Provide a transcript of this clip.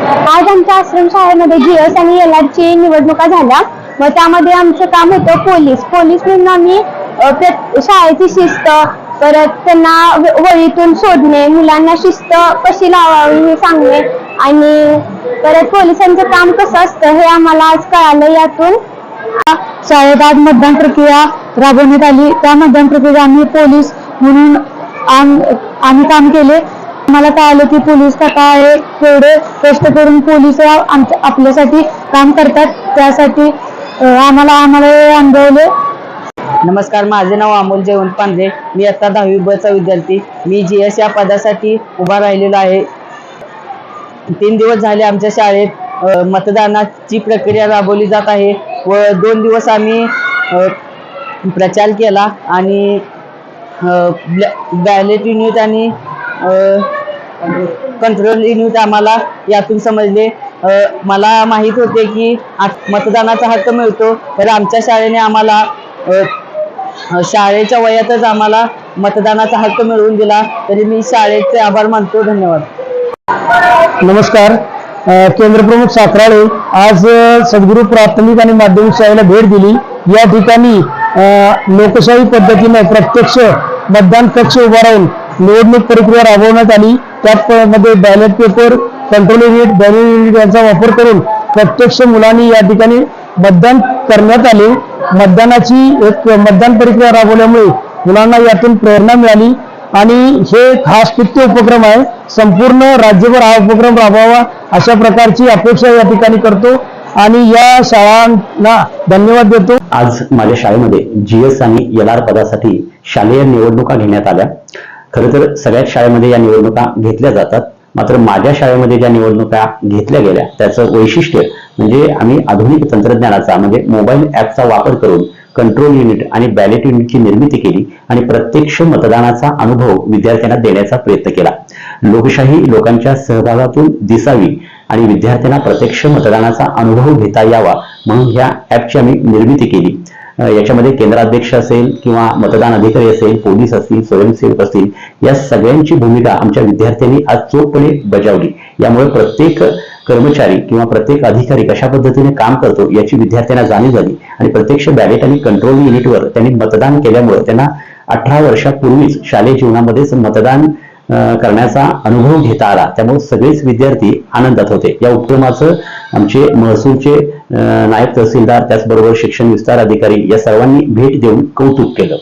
आज आमच्या आश्रमशाळेमध्ये जीएस आणि एलआरची निवडणुका झाल्या. मग त्यामध्ये आमचं काम होतं पोलीस म्हणून आम्ही शाळेची शिस्त, परत त्यांना वळीतून सोडणे, मुलांना शिस्त कशी लावावी हे सांगणे आणि परत पोलिसांचं काम कसं असतं हे आम्हाला आज कळालं. यातून शाळेत आज मतदान प्रक्रिया राबवण्यात आली. त्या मतदान प्रक्रिया आम्ही पोलीस म्हणून आम्ही काम केले. मला कळालं की पोलीस काका हे एवढे कष्ट करून पोलीस आपल्यासाठी काम करतात, त्यासाठी आम्हाला अनुभवले. नमस्कार, माझे नाव अमोल जयवंत पांढरे. मी आता 10वी ब चा विद्यार्थी. मी जीएस या पदासाठी उभा राहिलेलो आहे. 3 दिवस झाले आमच्या शाळेत मतदानाची प्रक्रिया राबवली जात आहे व 2 दिवस आम्ही प्रचार केला आणि बॅलेट युनिट आणि कंट्रोल युनिट आम्हाला यातून समजले. मला माहित होते की मतदानाचा हक्क मिळतो, तर आमच्या शाळेने आम्हाला शाळेच्या वयातच आम्हाला मतदानाचा हक्क मिळवून दिला, तरी मी शाळेचे आभार मानतो. धन्यवाद. नमस्कार, केंद्रप्रमुख साखराळे आज सद्गुरू प्राथमिक आणि माध्यमिक शाळेला भेट दिली. या ठिकाणी लोकशाही पद्धतीने प्रत्यक्ष मतदान कक्ष उभा राहून निवडणूक प्रक्रिया राबवण्यात आली. त्यामध्ये ballot paper, control unit, ballot unit यांचा वापर करून प्रत्यक्ष मुलांनी या ठिकाणी मतदान करण्यात आले. मतदानाची एक मतदान प्रक्रिया राबवल्यामुळे मुलांना यातून प्रेरणा मिळाली आणि हे हा स्तुत्य उपक्रम आहे. संपूर्ण राज्यभर हा उपक्रम राबवावा अशा प्रकारची अपेक्षा या ठिकाणी करतो आणि या शाळांना धन्यवाद देतो. आज माझ्या शाळेमध्ये जीएस आणि एलआर पदासाठी शालेय निवडणुका घेण्यात आल्या. खरं तर सगळ्याच शाळेमध्ये या निवडणुका घेतल्या जातात, मात्र माझ्या शाळेमध्ये ज्या निवडणुका घेतल्या गेल्या त्याचं वैशिष्ट्य म्हणजे आम्ही आधुनिक तंत्रज्ञानाचा म्हणजे मोबाईल ॲपचा वापर करून कंट्रोल युनिट आणि बॅलेट युनिटची निर्मिती केली आणि प्रत्यक्ष मतदानाचा अनुभव विद्यार्थ्यांना देण्याचा प्रयत्न केला. लोकशाही लोकांच्या सहभागातून दिसावी आणि विद्यार्थ्यांना प्रत्यक्ष मतदानाचा अनुभव घेता यावा म्हणून ह्या ॲपची आम्ही निर्मिती केली. याच्यामध्ये केंद्राध्यक्ष असेल किंवा मतदान अधिकारी असेल, पोलीस असतील, स्वयंसेवक असतील, या सगळ्यांची भूमिका आमच्या विद्यार्थ्यांनी आज चोखपणे बजावली. यामुळे प्रत्येक कर्मचारी किंवा प्रत्येक अधिकारी कशा पद्धतीने काम करतो याची विद्यार्थ्यांना जाणीव झाली आणि प्रत्यक्ष बॅलेट आणि कंट्रोल युनिटवर त्यांनी मतदान केल्यामुळे त्यांना 18 वर्षापूर्वीच शालेय जीवनामध्येच मतदान करण्याचा अनुभव घेता आला. त्यामुळे सगळेच विद्यार्थी आनंदात होते. या उपक्रमाचं आमचे महसूलचे नायब तहसीलदार, त्याचबरोबर शिक्षण विस्तार अधिकारी या सर्वांनी भेट देऊन कौतुक केलं.